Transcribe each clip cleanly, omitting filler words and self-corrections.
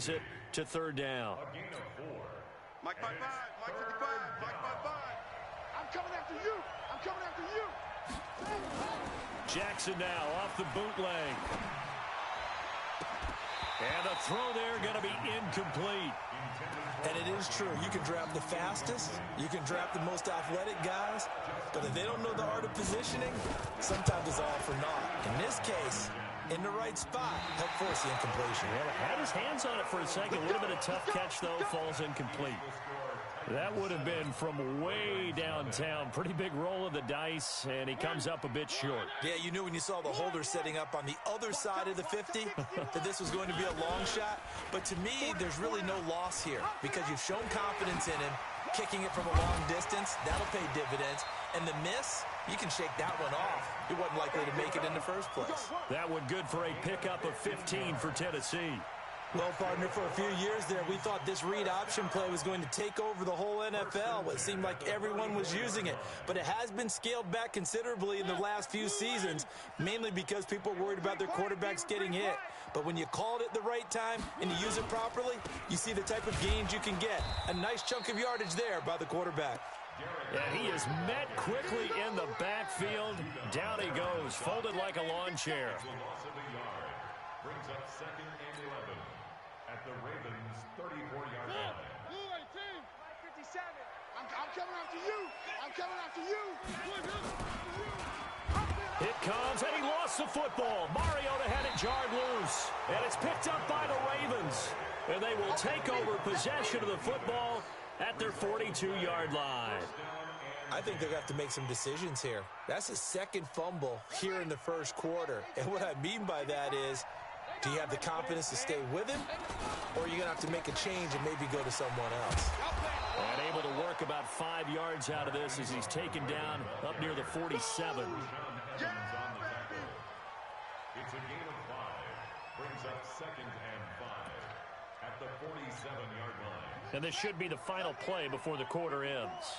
brings it to third down. Mike 55, Mike 55, Mike 55. I'm coming after you. I'm coming after you. Jackson now off the bootleg. And a throw there going to be incomplete. And it is true. You can draft the fastest. You can draft the most athletic guys. But if they don't know the art of positioning, sometimes it's all for naught. In this case, in the right spot, help force the incompletion. Well, had his hands on it for a second. Would have been a tough catch, though. Falls incomplete. That would have been from way downtown. Pretty big roll of the dice, and he comes up a bit short. Yeah, you knew when you saw the holder setting up on the other side of the 50 that this was going to be a long shot. But to me, there's really no loss here because you've shown confidence in him. Kicking it from a long distance, that'll pay dividends. And the miss, you can shake that one off. He wasn't likely to make it in the first place. That one good for a pickup of 15 for Tennessee. Well, partner, for a few years there, we thought this read option play was going to take over the whole NFL. It seemed like everyone was using it. But it has been scaled back considerably in the last few seasons, mainly because people are worried about their quarterbacks getting hit. But when you call it at the right time and you use it properly, you see the type of gains you can get. A nice chunk of yardage there by the quarterback. Yeah, he is met quickly in the backfield. Down he goes, folded like a lawn chair. Brings up 2nd and 11 at the Ravens' 34-yard line. Blue 18, 57. I'm coming after you. I'm coming after you. It comes, and he lost the football. Mariota had it jarred loose, and it's picked up by the Ravens. And they will take over possession of the football at their 42-yard line. I think they're going to have to make some decisions here. That's his second fumble here in the first quarter. And what I mean by that is, do you have the confidence to stay with him, or are you going to have to make a change and maybe go to someone else? And able to work about 5 yards out of this as he's taken down up near the 47. It's a gain of 5. Brings up 2nd and 5 at the 47-yard line. And this should be the final play before the quarter ends.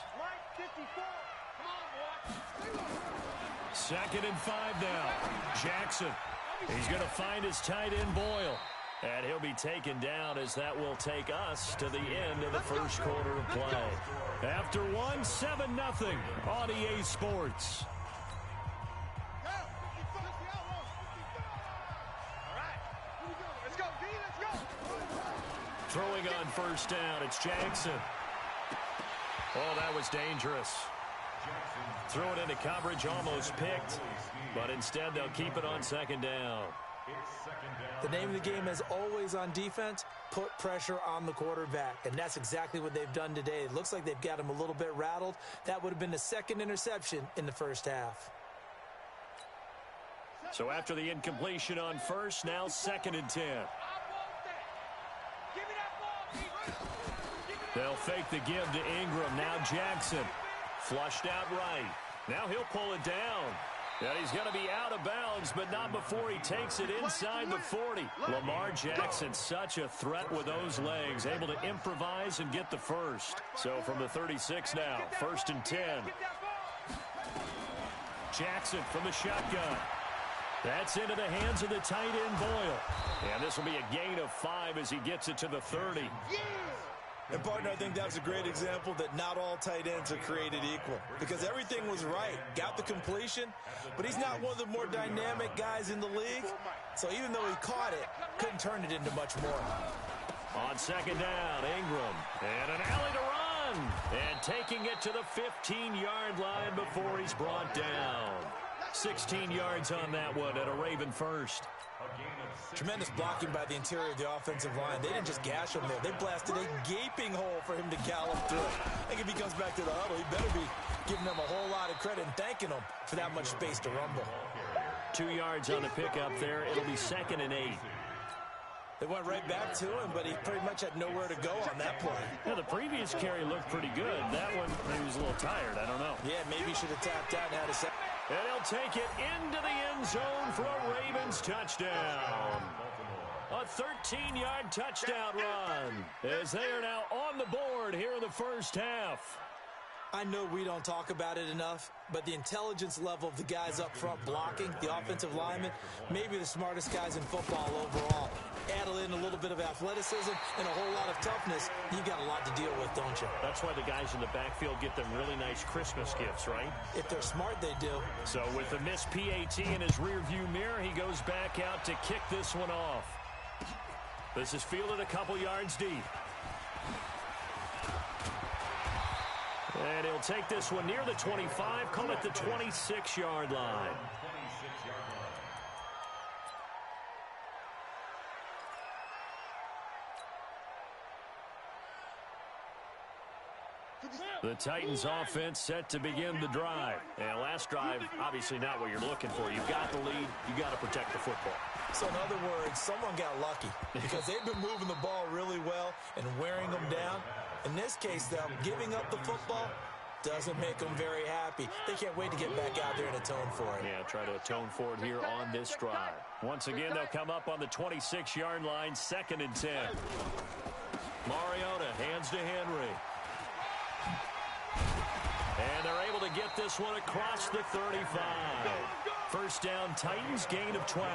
2nd and 5 now. Jackson. He's going to find his tight end, Boyle. And he'll be taken down as that will take us to the end of the first quarter of play. After 7-0 on EA Sports. Throwing on first down, it's Jackson. Oh, that was dangerous. Threw it into coverage, almost picked. But instead, they'll keep it on 2nd down. The name of the game is always on defense, put pressure on the quarterback. And that's exactly what they've done today. It looks like they've got him a little bit rattled. That would have been the 2nd interception in the first half. So after the incompletion on first, now 2nd and 10. They'll fake the give to Ingram. Now Jackson. Flushed out right. Now he'll pull it down. And he's going to be out of bounds, but not before he takes it inside the 40. Lamar Jackson, such a threat with those legs, able to improvise and get the first. So from the 36 now, 1st and 10. Jackson from the shotgun. That's into the hands of the tight end, Boyle. And this will be a gain of 5 as he gets it to the 30. And, partner, I think that's a great example that not all tight ends are created equal because everything was right. Got the completion, but he's not one of the more dynamic guys in the league. So even though he caught it, couldn't turn it into much more. On 2nd down, Ingram. And an alley to run. And taking it to the 15-yard line before he's brought down. 16 yards on that one and a Raven first. Tremendous blocking by the interior of the offensive line. They didn't just gash him there. They blasted a gaping hole for him to gallop through. I think if he comes back to the huddle, he better be giving them a whole lot of credit and thanking them for that much space to rumble. 2 yards on the pickup there. It'll be 2nd and 8. They went right back to him, but he pretty much had nowhere to go on that play. Yeah, the previous carry looked pretty good. That one, he was a little tired. I don't know. Yeah, maybe he should have tapped out and had a second. And he'll take it into the end zone for a Ravens touchdown. A 13-yard touchdown run as they are now on the board here in the first half. I know we don't talk about it enough, but the intelligence level of the guys up front blocking, the offensive linemen, maybe the smartest guys in football overall. Add in a little bit of athleticism and a whole lot of toughness, you got a lot to deal with, don't you? That's why the guys in the backfield get them really nice Christmas gifts, right? If they're smart, they do. So with the missed PAT in his rearview mirror, he goes back out to kick this one off. This is fielded a couple yards deep. And he'll take this one near the 25, call it the 26-yard line. The Titans offense set to begin the drive. And last drive, obviously not what you're looking for. You've got the lead. You got to protect the football. So in other words, someone got lucky because they've been moving the ball really well and wearing them down. In this case, though, giving up the football doesn't make them very happy. They can't wait to get back out there and atone for it. Yeah, try to atone for it here on this drive. Once again, they'll come up on the 26-yard line, 2nd and 10. Mariota hands to Henry. And they're able to get this one across the 35. First down, Titans, gain of 12.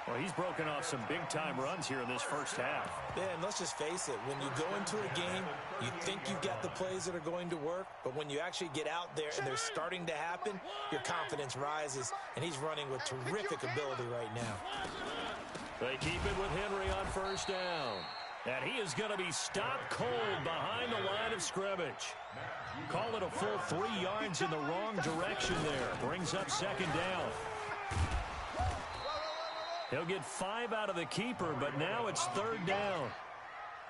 Well, he's broken off some big-time runs here in this first half. Yeah, and let's just face it. When you go into a game, you think you've got the plays that are going to work, but when you actually get out there and they're starting to happen, your confidence rises, and he's running with terrific ability right now. They keep it with Henry on first down. And he is going to be stopped cold behind the line of scrimmage. Call it a full 3 yards in the wrong direction there. Brings up 2nd down. He'll get 5 out of the keeper, but now it's 3rd down.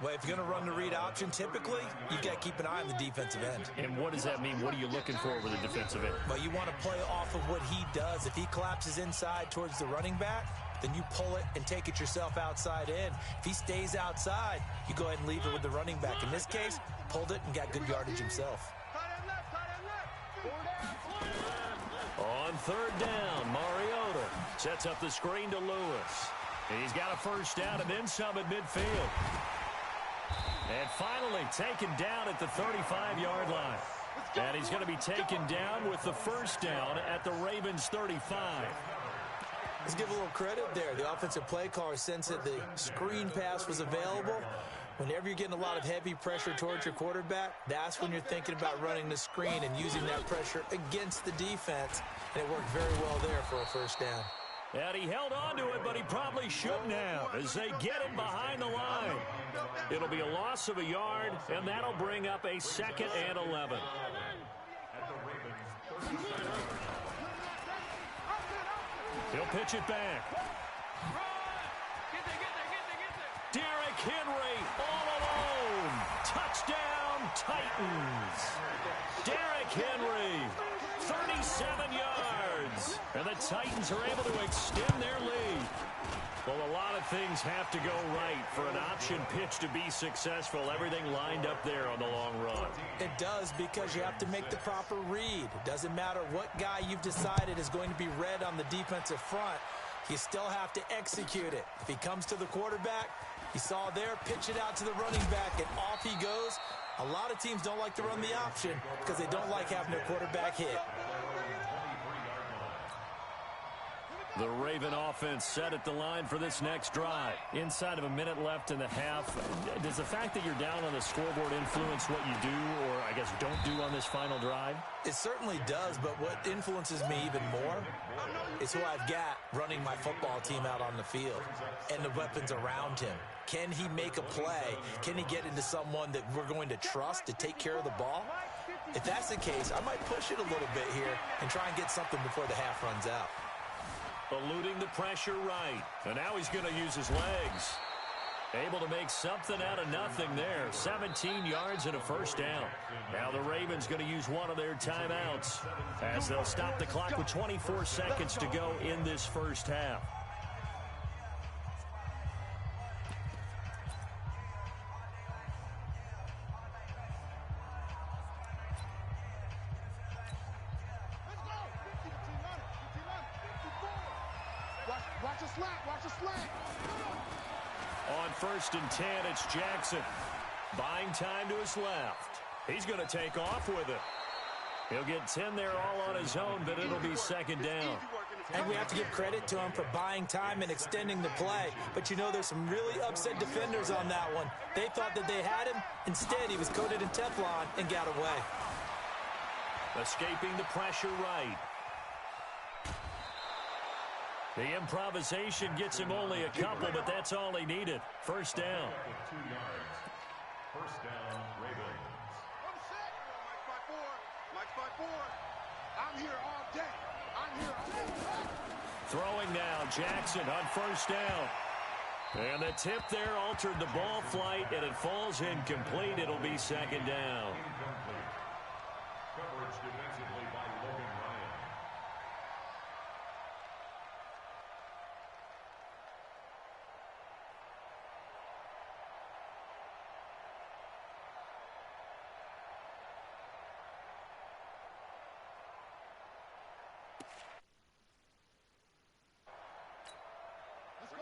Well, if you're going to run the read option, typically, you've got to keep an eye on the defensive end. And what does that mean? What are you looking for with the defensive end? Well, you want to play off of what he does. If he collapses inside towards the running back, then you pull it and take it yourself outside in. If he stays outside, you go ahead and leave it with the running back. In this case, pulled it and got good yardage himself. On 3rd down, Mariota sets up the screen to Lewis. He's got a first down and then some at midfield. And finally taken down at the 35-yard line. And he's going to be taken down with the first down at the Ravens' 35. Let's give a little credit there. The offensive play caller sensed that the screen pass was available. Whenever you're getting a lot of heavy pressure towards your quarterback, that's when you're thinking about running the screen and using that pressure against the defense. And it worked very well there for a first down. And he held on to it, but he probably shouldn't have as they get him behind the line. It'll be a loss of a yard, and that'll bring up a 2nd and 11. He'll pitch it back. Derrick Henry all alone. Touchdown, Titans. Derrick Henry, 37 yards. And the Titans are able to extend their lead. Well, a lot of things have to go right for an option pitch to be successful. Everything lined up there on the long run. It does, because you have to make the proper read. It doesn't matter what guy you've decided is going to be read on the defensive front. You still have to execute it. If he comes to the quarterback, you saw there, pitch it out to the running back, and off he goes. A lot of teams don't like to run the option because they don't like having their quarterback hit. The Raven offense set at the line for this next drive. Inside of a minute left in the half. Does the fact that you're down on the scoreboard influence what you do, or I guess don't do on this final drive? It certainly does, but what influences me even more is who I've got running my football team out on the field and the weapons around him. Can he make a play? Can he get into someone that we're going to trust to take care of the ball? If that's the case, I might push it a little bit here and try and get something before the half runs out. Eluding the pressure right. And now he's going to use his legs. Able to make something out of nothing there. 17 yards and a first down. Now the Ravens going to use one of their timeouts as they'll stop the clock with 24 seconds to go in this first half. Watch the slant. Watch the slant. On 1st and 10, it's Jackson. Buying time to his left. He's going to take off with it. He'll get 10 there all on his own, but it'll be second down. And we have to give credit to him for buying time and extending the play. But you know, there's some really upset defenders on that one. They thought that they had him. Instead, he was coated in Teflon and got away. Escaping the pressure right. The improvisation gets him only a couple, but that's all he needed. First down. 2 yards. First down, Ravens. Mike 5-4. I'm here all day. Throwing now, Jackson on first down. And the tip there altered the ball flight, and it falls incomplete. It'll be second down. Incomplete. Coverage defensively by Logan Ryan.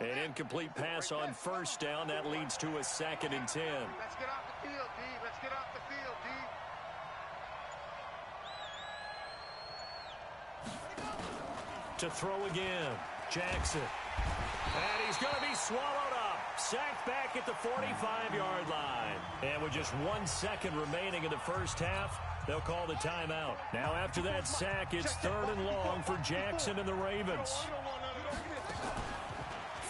An incomplete pass on first down. That leads to a 2nd and 10. Let's get off the field, D. Let's get off the field, D. To throw again, Jackson. And he's going to be swallowed up. Sacked back at the 45-yard line. And with just 1 second remaining in the first half, they'll call the timeout. Now after that sack, it's 3rd and long for Jackson and the Ravens.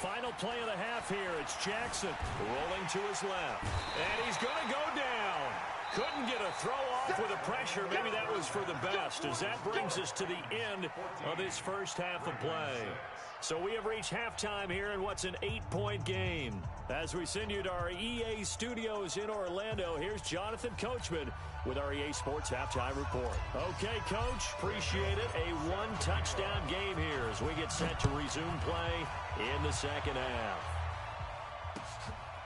Final play of the half here. It's Jackson rolling to his left. And he's going to go down. Couldn't get a throw off with the pressure. Maybe that was for the best, as that brings us to the end of this first half of play. So we have reached halftime here in what's an 8-point game. As we send you to our EA studios in Orlando, here's Jonathan Coachman with our EA Sports Halftime Report. Okay, Coach, appreciate it. A 1-touchdown game here as we get set to resume play in the second half.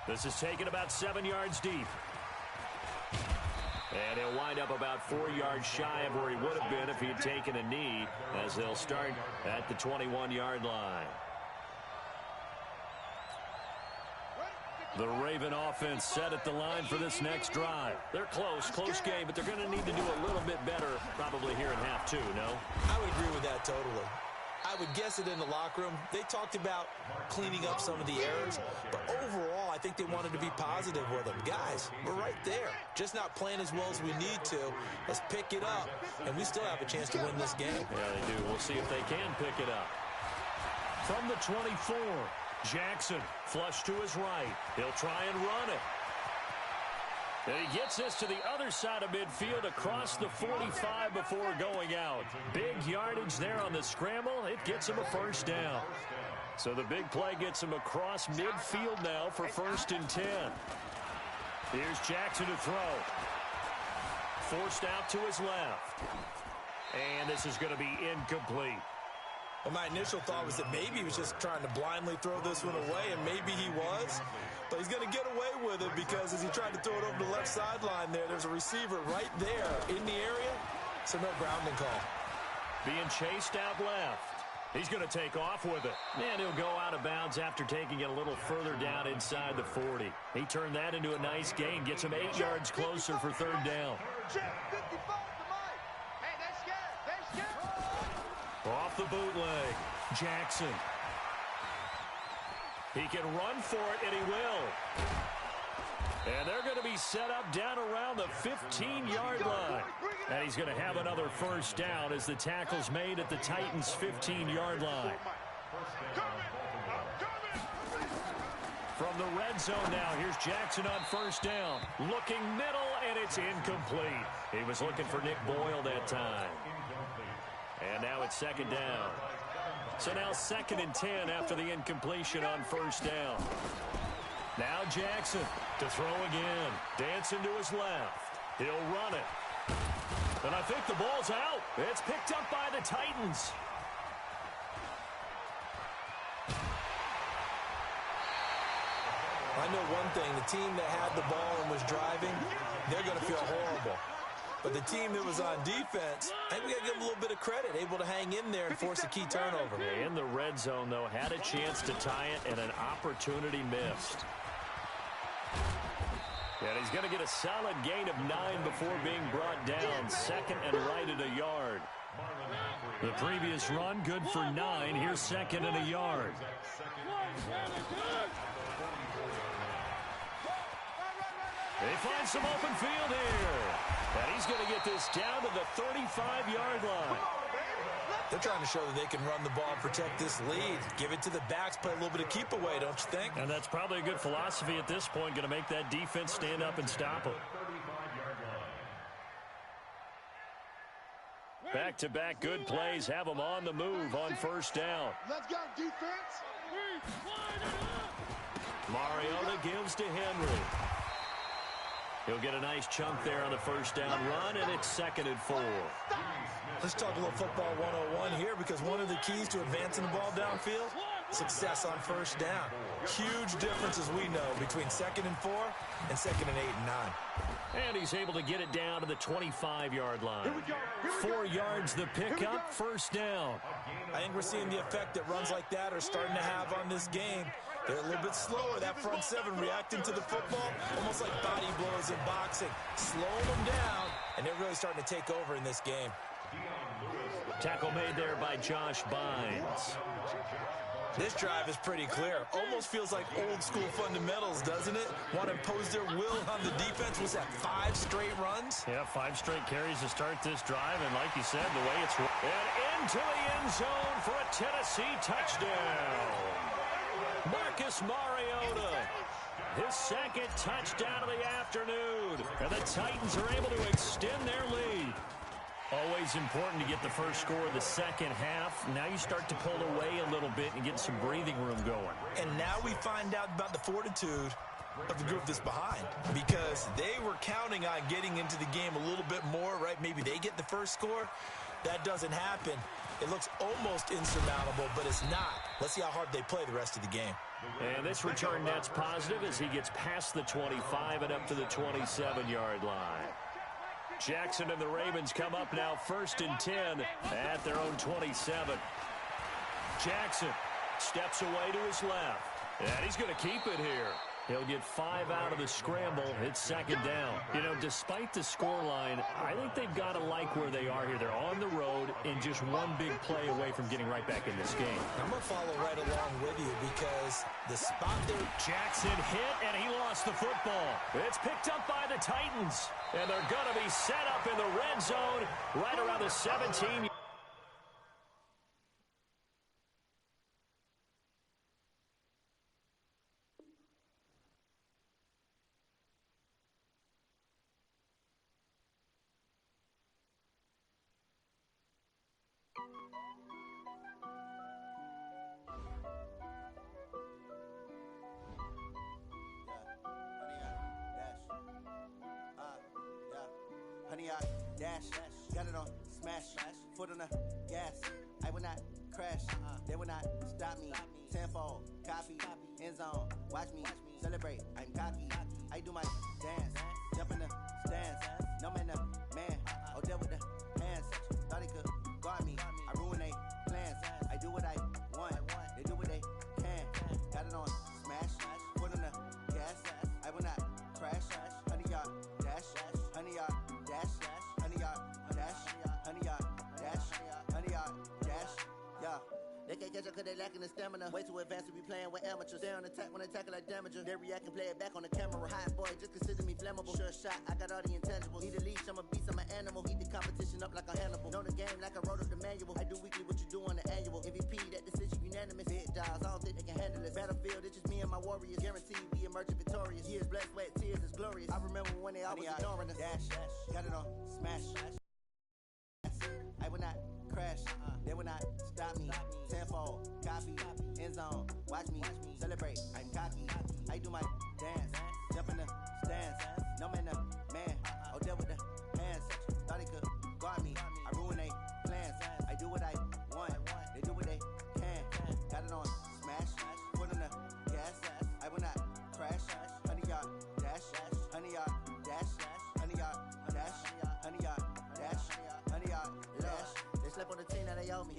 This is taken about 7 yards deep. And he'll wind up about 4 yards shy of where he would have been if he had taken a knee, as they'll start at the 21-yard line. The Raven offense set at the line for this next drive. They're close game, but they're going to need to do a little bit better probably here in half 2, no? I would agree with that totally. I would guess it in the locker room. They talked about cleaning up some of the errors, but overall, I think they wanted to be positive with them. Guys, we're right there. Just not playing as well as we need to. Let's pick it up, and we still have a chance to win this game. Yeah, they do. We'll see if they can pick it up. From the 24, Jackson, flush to his right. He'll try and run it. And he gets this to the other side of midfield across the 45 before going out. Big yardage there on the scramble. It gets him a first down. So the big play gets him across midfield now for 1st and 10. Here's Jackson to throw. Forced out to his left. And this is going to be incomplete. Well, my initial thought was that maybe he was just trying to blindly throw this one away, and maybe he was. But he's going to get away with it because as he tried to throw it over the left sideline there's a receiver right there in the area, so no grounding call. Being chased out left. He's going to take off with it. And he'll go out of bounds after taking it a little further down inside the 40. He turned that into a nice gain, gets him 8 yards closer for 3rd down. Off the bootleg, Jackson. He can run for it, and he will. And they're going to be set up down around the 15-yard line. And he's going to have another first down as the tackle's made at the Titans' 15-yard line. From the red zone now, here's Jackson on first down. Looking middle, and it's incomplete. He was looking for Nick Boyle that time. And now it's 2nd down. So now 2nd and 10 after the incompletion on first down. Now Jackson to throw again. Dancing to his left. He'll run it. And I think the ball's out. It's picked up by the Titans. I know one thing. The team that had the ball and was driving, they're going to feel horrible. But the team that was on defense, I think we got to give them a little bit of credit, able to hang in there and force a key turnover. In the red zone, though, had a chance to tie it and an opportunity missed. And he's going to get a solid gain of 9 before being brought down. Second and right at a yard. The previous run, good for 9. Here's second and a yard. They find some open field here. And he's going to get this down to the 35-yard line. They're trying to show that they can run the ball, protect this lead. Give it to the backs, play a little bit of keep away, don't you think? And that's probably a good philosophy at this point, going to make that defense stand up and stop them. Back-to-back good plays have them on the move on first down. Let's go, defense. Mariota gives to Henry. He'll get a nice chunk there on the first down run, and it's second and 4. Let's talk a little football 101 here, because one of the keys to advancing the ball downfield, success on first down. Huge difference, as we know, between second and 4 and second and 8 and 9. And he's able to get it down to the 25-yard line. 4 yards the pickup, first down. I think we're seeing the effect that runs like that are starting to have on this game. They're a little bit slower, that front seven reacting to the football, almost like body blows in boxing, slowing them down, and they're really starting to take over in this game. Tackle made there by Josh Bynes. This drive is pretty clear. Almost feels like old-school fundamentals, doesn't it? Want to impose their will on the defense. Was that 5 straight runs? Yeah, 5 straight carries to start this drive, and like you said, the way it's... And into the end zone for a Tennessee touchdown. Marcus Mariota, his second touchdown of the afternoon. And the Titans are able to extend their lead. Always important to get the first score of the second half. Now you start to pull away a little bit and get some breathing room going. And now we find out about the fortitude of the group that's behind, because they were counting on getting into the game a little bit more, right? Maybe they get the first score. That doesn't happen. It looks almost insurmountable, but it's not. Let's see how hard they play the rest of the game. And this return net's positive as he gets past the 25 and up to the 27-yard line. Jackson and the Ravens come up now first and 10 at their own 27. Jackson steps away to his left. And he's going to keep it here. He'll get 5 out of the scramble. It's second down. You know, despite the scoreline, I think they've got to like where they are here. They're on the road and just one big play away from getting right back in this game. I'm going to follow right along with you, because the spot there... Jackson hit, and he lost the football. It's picked up by the Titans. And they're going to be set up in the red zone right around the 17. Honey, I dash, got it on smash, foot on the gas. I will not crash, they will not stop me. Tenfold, copy, end zone, watch me celebrate. I'm cocky, I do my dance, jump in the stands. No man, the man, oh, deal with the hands. Thought he could guard me, I ruin they plans. I do what I want, they do what they can. Got it on smash, foot on the gas. I will not crash, honey, y'all dash, honey, y'all. Honey, yard, dash, honey, yard, dash, honey, yard, dash, yeah. They can't catch up cause they lacking the stamina. Way too advanced to be playing with amateurs. Stay on attack when they tackle like damager. They react and play it back on the camera. Hot boy, just consider me flammable. Sure shot, I got all the intangibles. Need a leash, I'm a beast, I'm an animal. Heat the competition up like a Hannibal. Know the game like I wrote up the manual. I do weekly what you do on the annual. MVP, that decision unanimous. Big dials, I don't think they can handle it. Battlefield, it's just me and my warriors. Guaranteed we emerging victorious. Years, blood, sweat, tears, it's glorious. I remember when they always ignoring us. Dash, got it on smash. I will not crash, they will not stop me. Tenfold, copy, end zone, watch me celebrate. I'm cocky, I do my dance, jump in the stands. No man, the man, oh, deal with the hands. Thought he could guard me, I ruin they plans. I do what I want, they do what they can. Got it on smash, foot on the gas. I will not crash, honey, y'all dash, honey, y'all dash, honey, y'all dash, honey, y'all dash, honey, y'all dash. They slept on the team that they owe me.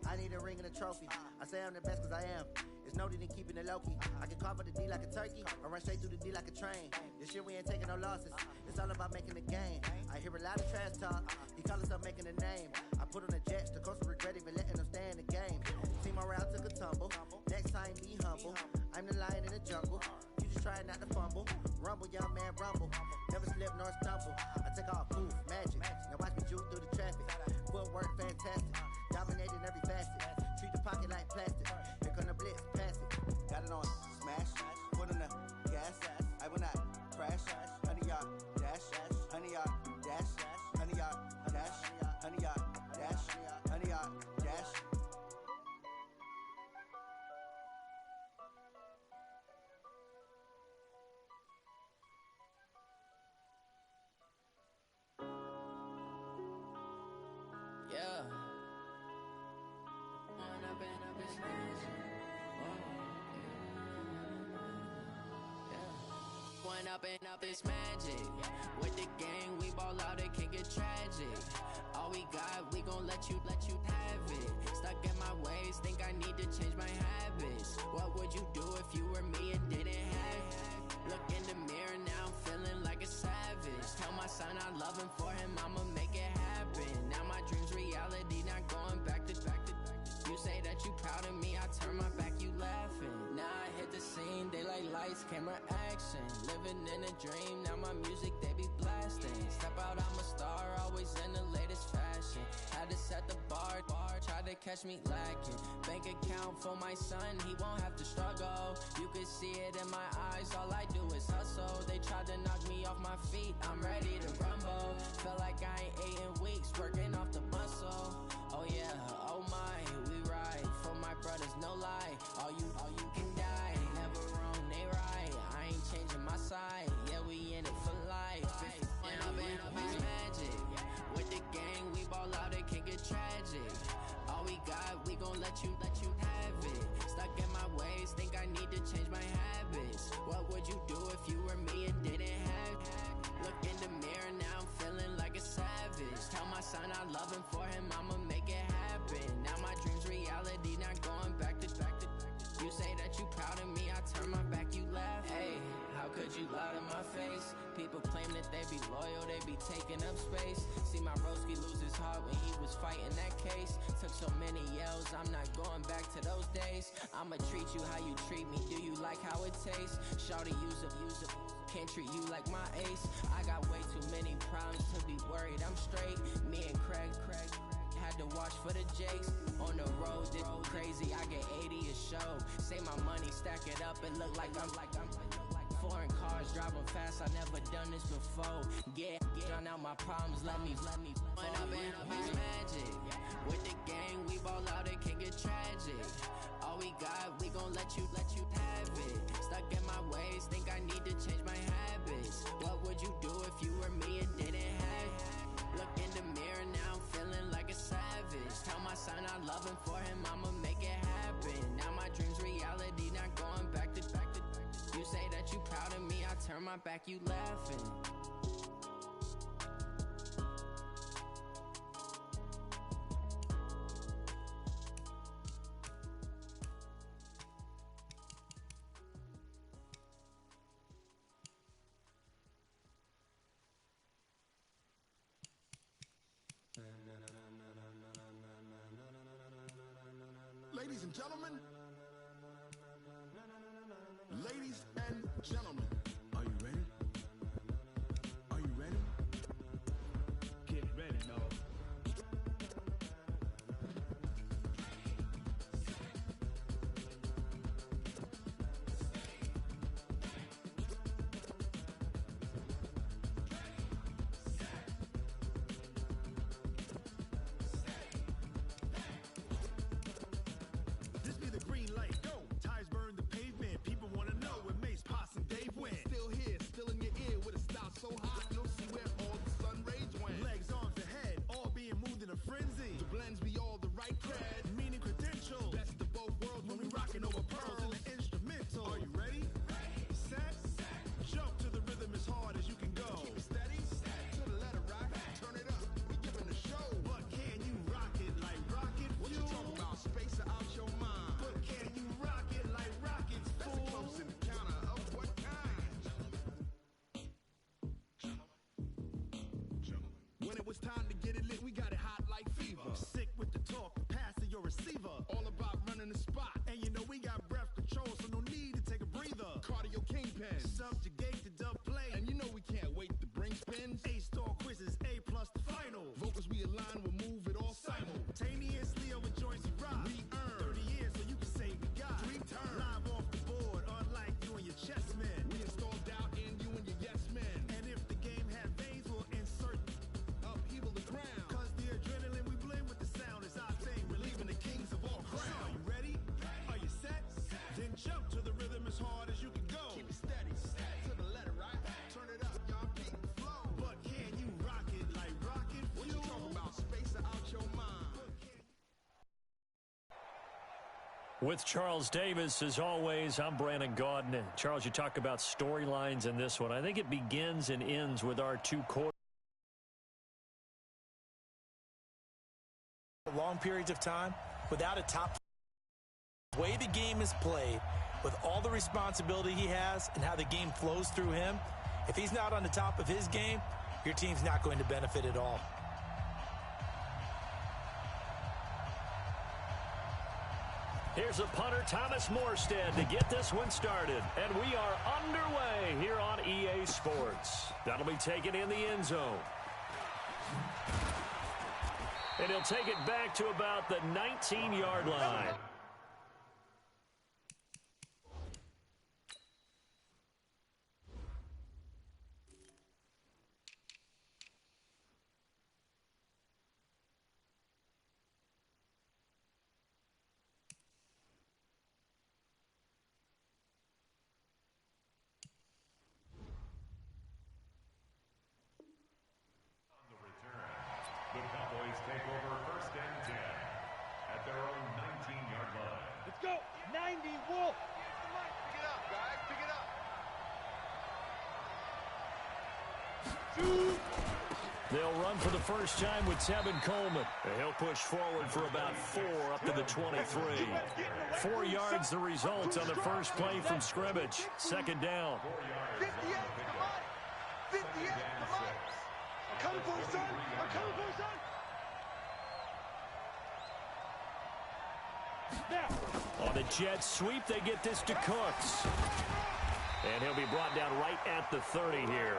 I need a ring and a trophy. I say I'm the best cause I am. It's Snowden and keeping it low-key. I can carve up the D like a turkey, or run straight through the D like a train. This year we ain't taking no losses. It's all about making the game. I hear a lot of trash talk. He call himself making a name. I put on the Jets, the coach regret even letting them stay in the game. Team morale took a tumble. Next time be humble. I'm the lion in the jungle. You just try not to fumble. Rumble, young man, rumble. Never slip nor stumble. I take off, move, magic. Now watch me juke through the traffic. Footwork fantastic. Dominating every facet. Treat the pocket like plastic. Here come the blitz, pass it. Got it on smash. Foot on the gas. I will not crash. 100-yard dash. 100-yard dash. 100-yard dash. 100-yard dash. 100-yard dash. Yeah. One up and up is magic. With the gang, we ball out, it can get tragic. All we got, we gon' let you have it. Stuck in my ways, think I need to change my habits. What would you do if you were me and didn't have it? Look in the mirror now, I'm feeling like a savage. Tell my son I love him, for him I'ma make it happen. Now my dream's reality, not going back to. You say that you proud of me, I turn my back, you laughing. Now I hit the scene, daylight lights, camera action. Living in a dream, now my music they be blasting. Step out, I'm a star, always in the latest fashion. Had to set the bar, try to catch me lacking. Bank account for my son, he won't have to struggle. You can see it in my eyes, all I do is hustle. They tried to knock me off my feet, I'm ready to rumble. Feel like I ain't ate in weeks, working off the muscle. Oh yeah, oh my, we ride for my brothers, no lie. All you can die, never wrong, they right. I ain't changing my side, yeah, we in it for life. And up is magic. With the gang, we ball out, it can get tragic. All we got, we gon' let you have it. Stuck in my ways, think I need to change my habits. What would you do if you were me and didn't have it? Look in the mirror, now I'm feeling like a savage. Tell my son I love him, for him I'ma make it happen. Now my dream's reality, not going back to. You say that you proud of me, I turn my back, you laugh. Hey, how could you lie to my face? People claim that they be loyal, they be taking up space. See my broski lose his heart when he was fighting that case. Took so many yells, I'm not going back to those days. I'ma treat you how you treat me, do you like how it tastes? Shawty, use up, can't treat you like my ace. I got way too many problems to be worried, I'm straight. Me and Craig had to watch for the Jakes. On the road, this crazy, I get 80 a show. Say my money, stack it up, and look like I'm foreign cars, driving fast, I never done this before. Get drown out my problems, let me One up is magic. With the gang, we ball out, it can get tragic. All we got, we gon' let you have it. Stuck in my ways, think I need to change my habits. What would you do if you were me and didn't have it? Look in the mirror, now I'm feeling like a savage. Tell my son I love him, for him I'ma make it happen. Now my dream's reality, not going back to. You say that you proud of me, I turn my back, you laughing. Ladies and gentlemen, ladies and gentlemen, are you ready? Are you ready? Get ready, no. This be the green light, go. Tires burn the pavement. People wanna know where Mace, Pops, and Dave went. Still here, still in your ear with a style so hot, you'll see where all the sun rays went. Legs, arms, and head, all being moved in a frenzy. The blends be all the right cred, meaning credentials. Best of both worlds when we rockin' over pearls in the instrumental. Are you ready? Set. Jump to the rhythm as hard as you can go. Keep it steady. To the letter rock. Turn it up. We giving the show. But can you rock it like rocket fuel? What you talking about? Space out your mind. But can you rock it like when it was time to get it lit, we got it hot like fever. Sick with the talk, pass to your receiver. All about running the spot. And you know we got breath control, so no need to take a breather. Cardio kingpin, subjugate the dub play. And you know we can't wait to bring spins. A-star quizzes, A plus the final. Vocals we align, we'll move it all simultaneously over joints we rock. We earn 30 years so you can say we got 3 turns. Live off the board, unlike you and your chess men. We install doubt in you and your yes men. And if the game had veins, we'll insert upheaval the ground. Cause the adrenaline we blend with the sound is our thing. Relieving the kings of all crowns. So are you ready? Are you set? Then jump to the rhythm as hard as you can go. Keep it steady, to the letter, right? Turn it up, y'all peak the flow. But can you rock it like rocket fuel? What you talking about? Space out your mind. With Charles Davis, as always, I'm Brandon Gaudin. Charles, you talk about storylines in this one. I think it begins and ends with our 2 quarters. Long periods of time without a top. The way the game is played, with all the responsibility he has and how the game flows through him, if he's not on the top of his game, your team's not going to benefit at all. Here's a punter, Thomas Morstead, to get this one started. And we are underway here on EA Sports. That'll be taken in the end zone. And he'll take it back to about the 19-yard line. The Cowboys take over 1st and 10 at their own 19-yard line. Let's go. 90, Wolf. Pick it up, guys. Pick it up. They'll run for the first time with Tevin Coleman. And he'll push forward for about 4 up to the 23. 4 yards the result on the first play from scrimmage. 2nd down. 58, come on. 58, come on. I'm coming for you, son. I'm coming for you, son. On the jet sweep, they get this to Cooks. And he'll be brought down right at the 30 here.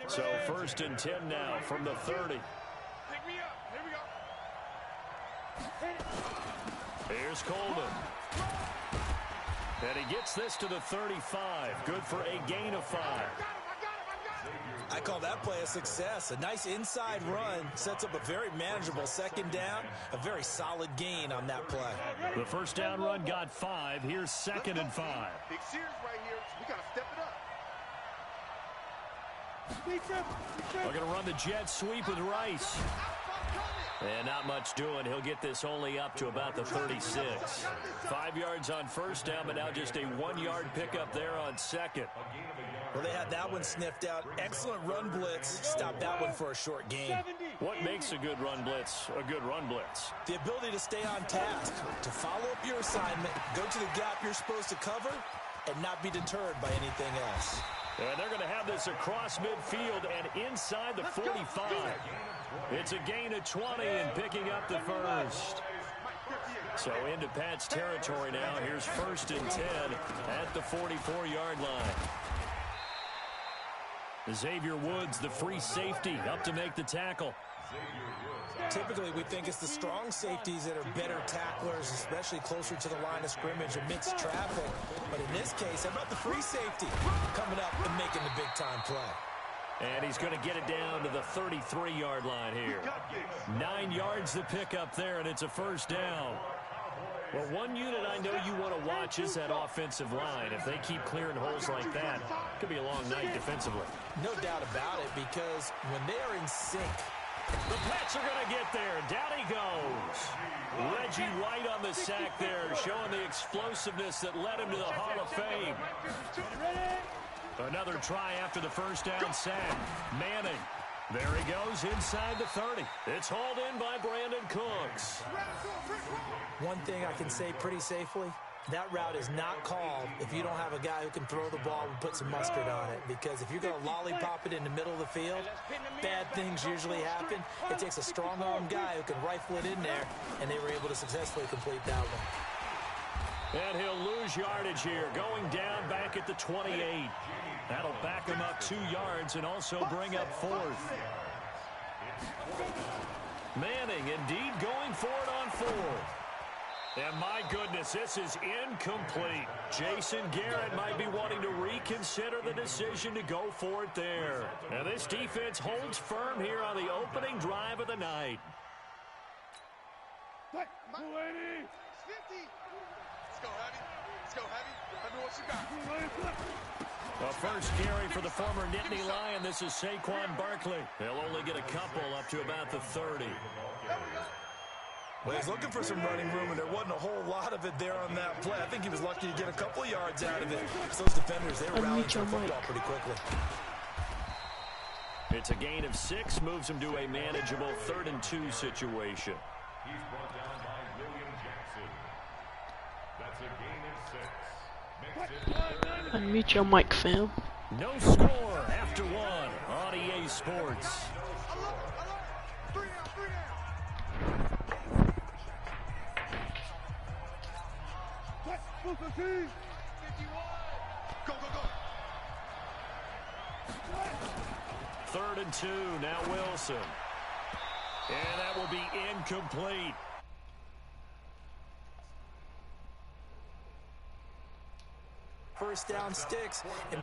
So 1st and 10 now from the 30. Pick me up. Here we go. Here's Coleman. And he gets this to the 35. Good for a gain of 5. I call that play a success. A nice inside run sets up a very manageable 2nd down. A very solid gain on that play. The 1st down run got 5. Here's 2nd and 5. Big series right here. We got to step it up. We're going to run the jet sweep with Rice. And not much doing. He'll get this only up to about the 36. 5 yards on 1st down, but now just a 1-yard pickup there on 2nd. Well, they had that one sniffed out. Excellent run blitz. Stopped that one for a short gain. What makes a good run blitz a good run blitz? The ability to stay on task, to follow up your assignment, go to the gap you're supposed to cover, and not be deterred by anything else. And they're going to have this across midfield and inside the 45. It's a gain of 20 and picking up the 1st. So into Pat's territory now. Here's 1st and 10 at the 44-yard line. Xavier Woods, the free safety, up to make the tackle. Typically, we think it's the strong safeties that are better tacklers, especially closer to the line of scrimmage amidst traffic. But in this case, how about the free safety coming up and making the big-time play? And he's going to get it down to the 33-yard line here. 9 yards to pick up there, and it's a 1st down. Well, one unit I know you want to watch is that offensive line. If they keep clearing holes like that, it could be a long night defensively. No doubt about it, because when they are in sync, the Pats are going to get there. Down he goes. Reggie White on the sack there, showing the explosiveness that led him to the Hall of Fame. Another try after the 1st down sack. Manning. There he goes inside the 30. It's hauled in by Brandon Cooks. One thing I can say pretty safely, that route is not called if you don't have a guy who can throw the ball and put some mustard on it. Because if you're going to lollipop it in the middle of the field, bad things usually happen. It takes a strong-arm guy who can rifle it in there, and they were able to successfully complete that one. And he'll lose yardage here, going down back at the 28. That'll back him up 2 yards and also bring up 4th. Manning indeed going for it on 4th. And my goodness, this is incomplete. Jason Garrett might be wanting to reconsider the decision to go for it there. And this defense holds firm here on the opening drive of the night. 280. 50. Let's go, Heavy. Let's go, Heavy. Let me what you got. A first carry for the former Nittany Lion. This is Saquon Barkley. They'll only get a couple up to about the 30. Well, he's looking for some running room, and there wasn't a whole lot of it there on that play. I think he was lucky to get a couple of yards out of it. So those defenders, they were rallying to the football pretty quickly. It's a gain of 6, moves him to a manageable 3rd and 2 situation. He's brought down by William Jackson. That's a gain of 6. Unmute your mic, fam. No score after 1 on EA Sports. Go, go, go. 3rd and 2, now Wilson. And that will be incomplete. First down sticks. And